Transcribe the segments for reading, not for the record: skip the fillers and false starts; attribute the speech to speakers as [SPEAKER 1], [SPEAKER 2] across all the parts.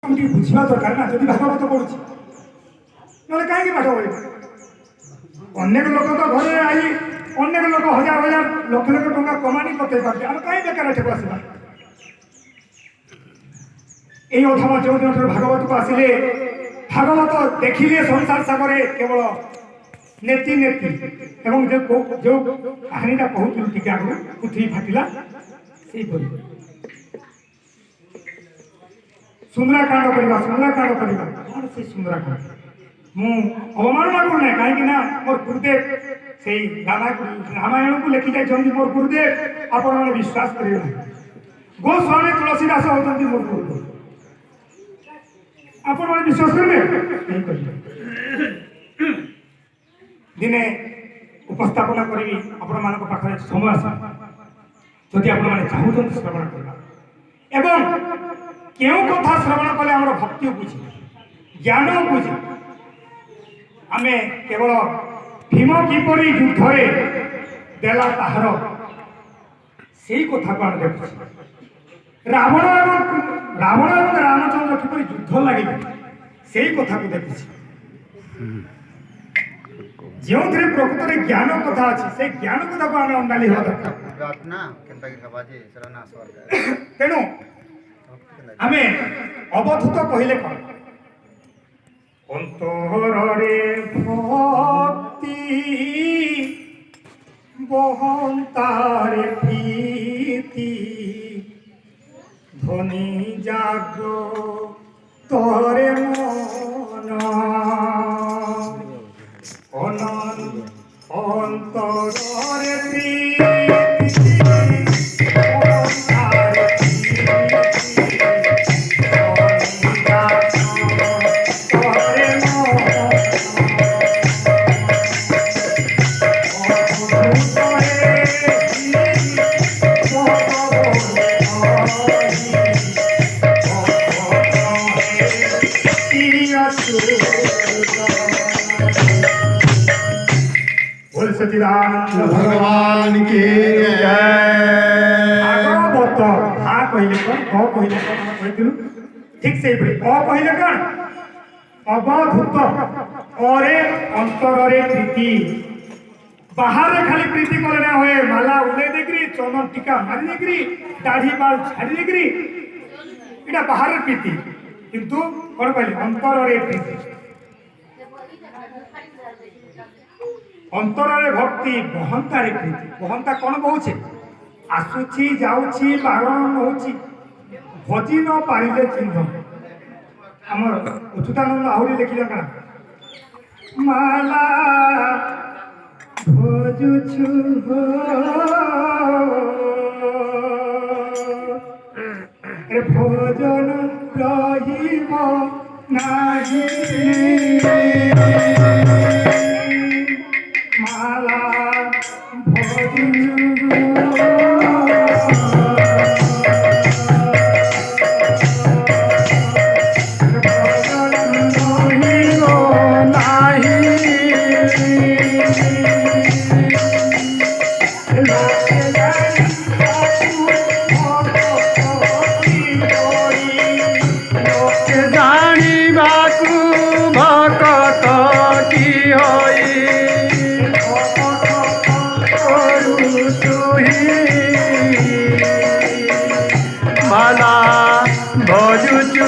[SPEAKER 1] ଟିକେ ବୁଝିବା ଦରକାର ନା ଯଦି ଭାଗବତ ପଢୁଛି ନହେଲେ କାହିଁକି ପାଠ ପଢିବ। ଅନେକ ଲୋକ ତ ଘରେ ଆଇ ଅନେକ ଲୋକ ହଜାର ହଜାର ଲକ୍ଷ ଲକ୍ଷ ଟଙ୍କା କମାନି କତେଇ ପାରୁଛି ଆମେ କାହିଁ ବେକାର ଏଠାକୁ ଆସିବା। এই অথবা ଯେଉଁଦିନଠାରୁ ଭାଗବତକୁ ଆସିଲେ ଭାଗବତ ଦେଖିଲେ ସଂସାର ସାଗରେ କେବଳ ନେତି ନେତି ଏବଂ ଯେଉଁ କାହାଣୀଟା କହୁଥିଲୁ ଟିକେ ଆଗରୁ ପୃଥିବୀ ଫାଟିଲା ସେଇପରି ସୁନ୍ଦରାକାଣ୍ଡ କରିବା କ'ଣ ସେଇ ସୁନ୍ଦରାକାଣ୍ଡ ମୁଁ ଅବମାନନା କରୁନାହିଁ କାହିଁକି ନା ମୋର ଗୁରୁଦେବ ସେଇ ରାମାୟଣକୁ ଲେଖି ଯାଇଛନ୍ତି ମୋର ଗୁରୁଦେବ ଆପଣମାନେ ବିଶ୍ୱାସ କରିବେ ନାହିଁ। ଗୋସ୍ୱାମୀ ତୁଳସୀଦାସ ହେଉଛନ୍ତି ମୋର ଗୁରୁଦେବ ଆପଣମାନେ ବିଶ୍ୱାସ କରିବେ ଦିନେ ଉପସ୍ଥାପନା କରିବି ଆପଣମାନଙ୍କ ପାଖରେ ସମୟ ଆସ ଯଦି ଆପଣମାନେ ଚାହୁଁଛନ୍ତି ଶ୍ରବଣ କରିବା ଏବଂ କେଉଁ କଥା ଶ୍ରବଣ କଲେ ଆମର ଭକ୍ତି ବୁଝି ଜ୍ଞାନ ବୁଝି ଆମେ କେବଳ ଭୀମ କିପରି ଯୁଦ୍ଧରେ ଦେଲା ତାହାର ସେଇ କଥାକୁ ଆମେ ଦେଖୁଛୁ। ରାବଣ ଏବଂ ରାମଚନ୍ଦ୍ର କିପରି ଯୁଦ୍ଧ ଲାଗିଲେ ସେଇ କଥାକୁ ଦେଖୁଛି। ଯେଉଁଥିରେ ପ୍ରକୃତରେ ଜ୍ଞାନ କଥା ଅଛି ସେଇ ଜ୍ଞାନ କଥାକୁ ଆମେ ଅଣ୍ଡାଳି ହେବା ଦରକାର। ତେଣୁ ଆମେ ଅବଧୂତ କହିଲେ କ'ଣ ଅନ୍ତରରେ ଭକ୍ତି ବହନ୍ତାରେ ପ୍ରୀତି ধ্বনি জাগ্র তরে মন অন্তরে প্রীতি অন্তরে
[SPEAKER 2] भगवान की जय।
[SPEAKER 1] भागवत हा कहले कौन क कहले कौन हम कहथिलु ठीक से अ कहले कौन अबधूत अरे अंतरे प्रीति बाहर खाली प्रीति करे ना होए माला उड़े देखरी चंदन टीका मारी देखरी दाढ़ी बाल छाड़ी देखरी इटा बाहर प्रीति किंतु कौन कहले अंतरे प्रीति अंतरे भक्ति बहंतारे प्रीति बहंता कौन बहुचे आसुची जाउची बारण होची भजी न पारिले चिन्ह हमर उच्चतानंद आहुरी लिखिले का माला भजुछु हो ए भोजन रहिब नाही माला
[SPEAKER 2] माला भजुचु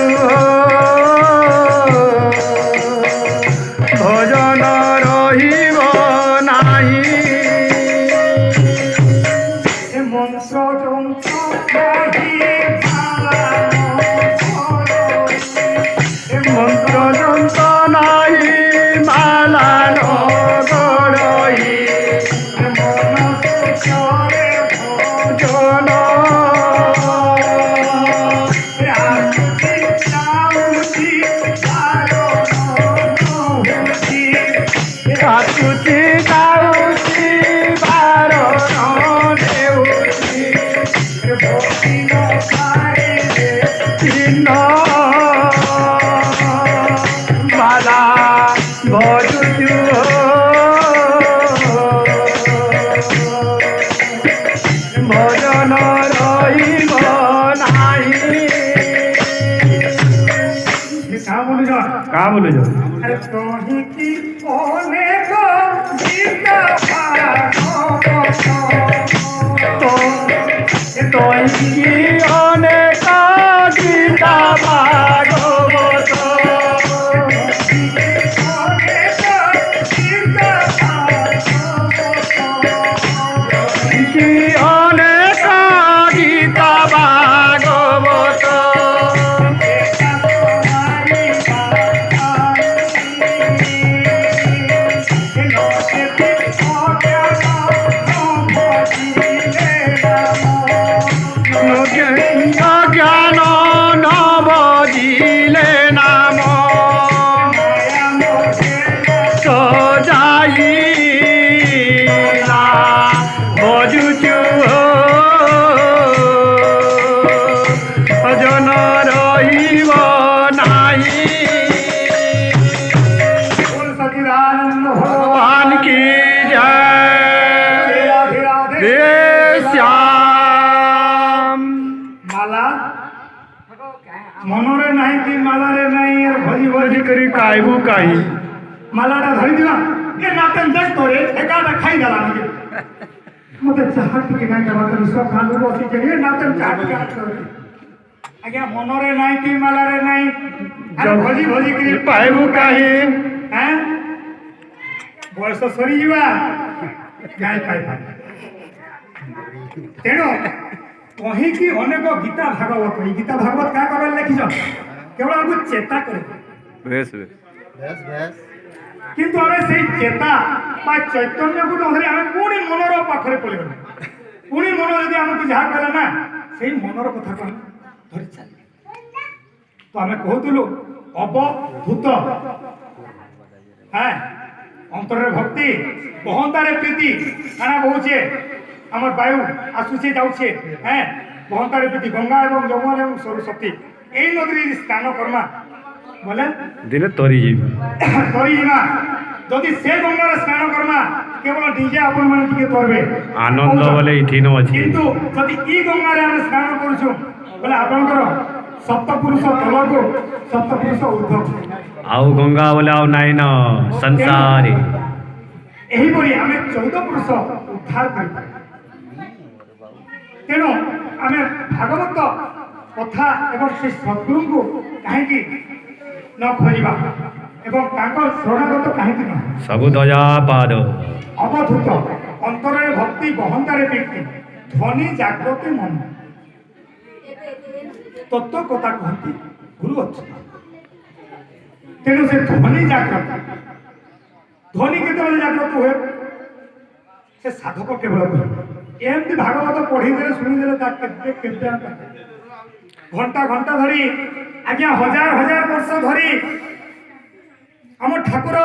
[SPEAKER 2] भजन रहिब नाही
[SPEAKER 1] मंत्र
[SPEAKER 2] मंत्र जंत नाही माला न गड़ई भजन आसुची गाउची बारण देउची चिन्ह माला भजुचु भजन रहिब नाही
[SPEAKER 1] क्या बोलू जा
[SPEAKER 2] का बोलो जो
[SPEAKER 1] अरे कहीं की अनेक गीता भागवत
[SPEAKER 2] तो अनेक गीता भागवत অনেক গীতা ভাগবত জ্ঞান নবজিলে নাম সজাইলা বজুচু জন রহিব নাই ভগবান কি জয় হে শ্যাম
[SPEAKER 1] মালা মনরে নাই কি মালারে নাই আর ভজি ভজি
[SPEAKER 2] করি কাইবু কাই
[SPEAKER 1] মালাটা ধরি দিলাম এ নাতেন দেখ তোরে একাটা খাই গেলাম মতে চাহার টিকে নাই দেওয়া তো সব খালু বসি যে এ নাতেন চাট কাট করে আজ্ঞা মনরে নাই কি মালারে নাই আর ভজি ভজি করি
[SPEAKER 2] পাইবু কাহি
[SPEAKER 1] হ্যাঁ বয়স সরি ଯିବା গাই পাই পাই তেণু কহিকি অনেক গীতা ভাগবত এই গীতা ভাগবত কাହା କବାରେ ଲେଖିଛ କେବଳ ଆମକୁ ଚେତା করে
[SPEAKER 2] বেশ
[SPEAKER 1] কিন্তু ଆମେ ସେଇ ଚେତା ବା ଚୈତନ୍ୟକୁ ନ ଧରି ଆମେ ପୁଣି ମନର ପାଖରେ ପଳେଇଗଲୁ ପୁଣି ମନ ଯଦି ଆମକୁ ଯାହା କହିଲା ନା ସେଇ ମନର କଥାକୁ ଆମେ ଧରି ଚାଲିଲେ ତ ଆମେ କହୁଥିଲୁ ଅବଧୂତ হ্যাঁ অন্তরের ভক্তি বহন্তারে প্রীতি কানা বহুছে আমার বায়ু আসুছে যাচ্ছে হ্যাঁ বহন্তারে প্রীতি গঙ্গা এবং যমুনা এবং সরস্বতী এই নদীর স্নান কর্মা বলেন
[SPEAKER 2] দিনে তরি যাইবি
[SPEAKER 1] তরি না যদি সে গঙ্গার স্নান কর্মা কেবল নিজে আপন মানে টিকে তরবে
[SPEAKER 2] আনন্দ বলে এଠି ন ଅଛି
[SPEAKER 1] কিন্তু যদি ই গঙ্গারে আমি স্নান করছু বলে আপনার সপ্তপুরুষ তলকু সপ্তপুরুষ ঊর্ধ্ব
[SPEAKER 2] ଆଉ ଗଙ୍ଗା ବୋଲେ ଆଉ ନାଇଁ ନ ସଂସାରେ
[SPEAKER 1] ଏହିପରି ଆମେ 14 ପୁରୁଷ ଉଦ୍ଧାର କରିପାରିବା ତେଣୁ ଆମେ ଭାଗବତ କଥା ଏବଂ ସେ ସଦ୍ଗୁରୁଙ୍କୁ କାହିଁକି ନ ଖୋଜିବା ଏବଂ ତାଙ୍କ ଶରଣାଗତ କାହିଁକି ନ
[SPEAKER 2] ସବୁ ଦୟା ପାଦ
[SPEAKER 1] ଅବଧୂତ ଅନ୍ତରରେ ଭକ୍ତି ବହନ୍ତାରେ ବ୍ୟକ୍ତି ଧ୍ୱନି ଜାଗ୍ରତ ମନ ତତ୍ତ୍ୱ କଥା କହନ୍ତି ଗୁରୁ ଅଚ୍ୟୁତ ତେଣୁ ସେ ଧ୍ୱନି ଜାଗ୍ରତ ଧ୍ୱନି କେତେବେଳେ ଜାଗ୍ରତ ହୁଏ ସେ ସାଧକ କେବଳ କହେ ଏମିତି ଭାଗବତ ପଢ଼ିଦେଲେ ଶୁଣିଦେଲେ ତା କେତେ ଘଣ୍ଟା ଘଣ୍ଟା ଧରି ଆଜ୍ଞା ହଜାର ହଜାର ବର୍ଷ ଧରି ଆମ ଠାକୁର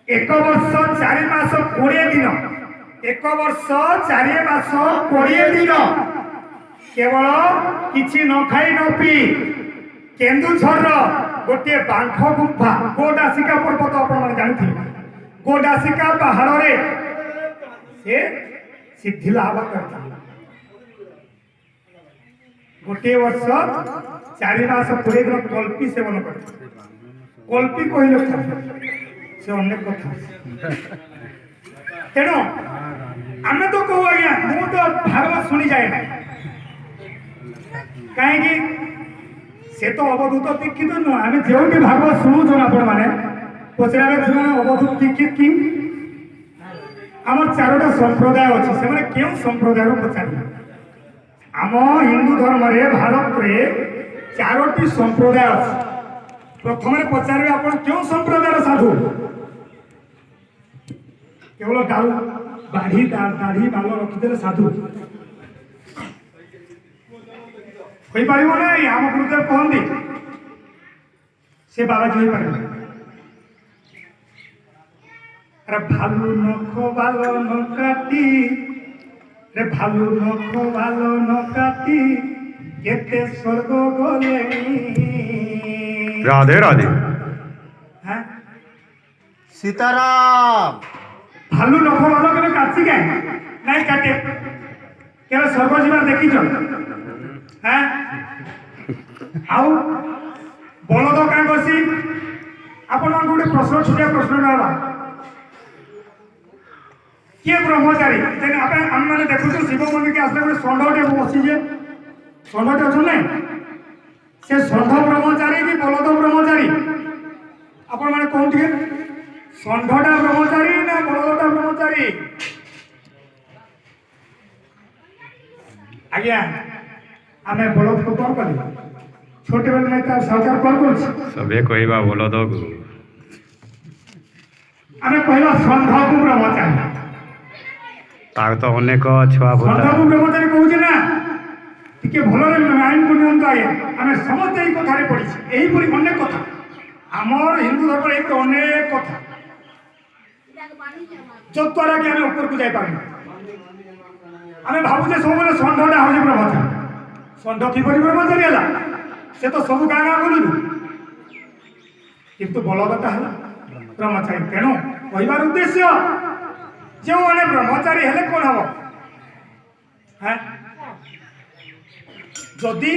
[SPEAKER 1] 1 ବର୍ଷ 4 ମାସ 20 ଦିନ 1 ବର୍ଷ 4 ମାସ 20 ଦିନ କେବଳ କିଛି ନ ଖାଇ ନ ପିଇ କେନ୍ଦୁଝରର ଗୋଟିଏ ବାଙ୍ଖ ଗୁମ୍ଫା ଗୋଡାସିକା ପର୍ବତ ଆପଣମାନେ ଜାଣିଥିବେ ଗୋଡାସିକା ପାହାଡ଼ରେ ସେ ସିଦ୍ଧି ଲାଭ କରିଥିଲେ ଗୋଟିଏ ବର୍ଷ 4 ମାସ 20 ଦିନ କଲ୍ପି ସେବନ କରିଥିଲେ କଲ୍ପି କହିଲେ ସେ ଅନେକ କଥା ତେଣୁ ଆମେ ତ କହୁ ଆଜ୍ଞା ମୁଁ ତ ଭାଗବତ ଶୁଣି ଯାଏ ନା କାହିଁକି ସେ ତ ଅବଧୂତ ଦୀକ୍ଷିତ ନୁହଁ ଆମେ ଯେଉଁଠି ଭାଗବତ ଶୁଣୁଛୁ ଆପଣ ମାନେ ପଚରାବେ ସେମାନେ ଅବଧୂତ ଦୀକ୍ଷିତ କି ଆମର 4ଟା ସମ୍ପ୍ରଦାୟ ଅଛି ସେମାନେ କେଉଁ ସମ୍ପ୍ରଦାୟରୁ ପଚାରିବେ ଆମ ହିନ୍ଦୁ ଧର୍ମରେ ଭାରତରେ 4ଟି ସମ୍ପ୍ରଦାୟ ଅଛି ପ୍ରଥମରେ ପଚାରିବେ ଆପଣ କେଉଁ ସମ୍ପ୍ରଦାୟର ସାଧୁ କେବଳ ଦାଢ଼ି ବାଲ ରଖିଦେଲେ ସାଧୁ ହୋଇପାରିବ ନାହିଁ ଆମ ଗୁରୁଦେବ କହନ୍ତି ସେ ବାବାଜୀ ହୋଇପାରିବେ আরে ভালো নখ ভালো নকাটি রে ভালো নখ ভালো নকাটি কেতে স্বর্গ গলে
[SPEAKER 2] রাধে রাধে
[SPEAKER 1] হ্যাঁ
[SPEAKER 3] সীতারাম
[SPEAKER 1] ভালো নখ ভালো কেন কাটছি কে নাই কাটে কেন স্বর্গ জীবন দেখিছ হ্যাঁ আউ ବଳଦ କାଁ କସି ଆପଣମାନଙ୍କୁ ଗୋଟେ ପ୍ରଶ୍ନ ଛୋଟିଆ ପ୍ରଶ୍ନ ରହିବା କିଏ ବ୍ରହ୍ମଚାରୀ ଯେନ୍ ଆମେମାନେ ଦେଖୁଛୁ ଶିବ ମନ୍ଦିରକେ ଆସିଲେ ଗୋଟେ ଷଣ୍ଢଟେ ବସିଛେ ଷଣ୍ଢଟେ ଅଛୁ ନାଇଁ ସେ ଷଣ୍ଢ ବ୍ରହ୍ମଚାରୀ କି ବଳଦ ବ୍ରହ୍ମଚାରୀ ଆପଣମାନେ କହୁନ ଟିକେ ଷଣ୍ଢଟା ବ୍ରହ୍ମଚାରୀ ନା ବଳଦଟା ବ୍ରହ୍ମଚାରୀ ଆଜ୍ଞା ଆମେ ବଳଦକୁ କଣ କଲି ଛୋଟବେଳେ ନାଇଁ ତାର ସରକାର କଣ କରୁଛି
[SPEAKER 2] ସବେ କହିବା ବଲଦକୁ
[SPEAKER 1] ଆମେ କହିବା ଷଣ୍ଢକୁ ବ୍ରହ୍ମଚାରୀ
[SPEAKER 2] ତାର ତ ଅନେକ ଛୁଆ ଭୂତା
[SPEAKER 1] ଷଣ୍ଢକୁ ବ୍ରହ୍ମଚାରୀ କହୁଛି ନା ଟିକେ ଭଲରେ ଆଇନକୁ ନିଅନ୍ତୁ ଆଜ୍ଞା ଆମେ ସମସ୍ତେ ଏଇ କଥାରେ ପଢିଛେ ଏହିପରି ଅନେକ କଥା ଆମର ହିନ୍ଦୁ ଧର୍ମରେ ଏଇପରି ଅନେକ କଥା ଯଦ୍ୱାରା କି ଆମେ ଉପରକୁ ଯାଇପାରୁନୁ ଆମେ ଭାବୁଛେ ସବୁବେଳେ ଷଣ୍ଢଟା ହଉଛି ବ୍ରହ୍ମଚାରୀ ଷଣ୍ଢ କିପରି ବ୍ରହ୍ମଚାରୀ ହେଲା ସେ ତ ସବୁ ଗାଁ ଗାଁ ବୁଲୁଛୁ କିନ୍ତୁ ବଳଦଟା ହେଲା ବ୍ରହ୍ମଚାରୀ ତେଣୁ କହିବାର ଉଦ୍ଦେଶ୍ୟ ଯେଉଁମାନେ ବ୍ରହ୍ମଚାରୀ ହେଲେ କଣ ହବ ଯଦି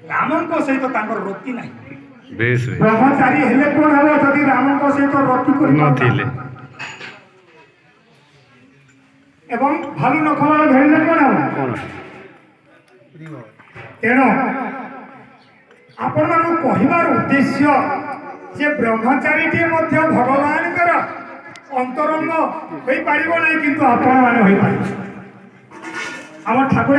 [SPEAKER 1] ରାମଙ୍କ ସହିତ ତାଙ୍କର ରତି ନାହିଁ
[SPEAKER 2] ବେଶ
[SPEAKER 1] ବ୍ରହ୍ମଚାରୀ ହେଲେ କଣ ହବ ଯଦି ରାମଙ୍କ ସହିତ ରତି
[SPEAKER 2] ନଥିଲେ
[SPEAKER 1] କରିନଥିଲେ ଏବଂ ଭାଲୁ ନଖମାଳ ଧରିଲେ କଣ ହବ
[SPEAKER 2] କଣ
[SPEAKER 1] ତେଣୁ ଆପଣମାନଙ୍କୁ କହିବାର ଉଦ୍ଦେଶ୍ୟ ଯେ ବ୍ରହ୍ମଚାରୀଟିଏ ମଧ୍ୟ ଭଗବାନଙ୍କର ଅନ୍ତରଙ୍ଗ ହୋଇପାରିବ ନାହିଁ କିନ୍ତୁ ଆପଣମାନେ ହୋଇପାରିବେ ଆମ ଠାକୁର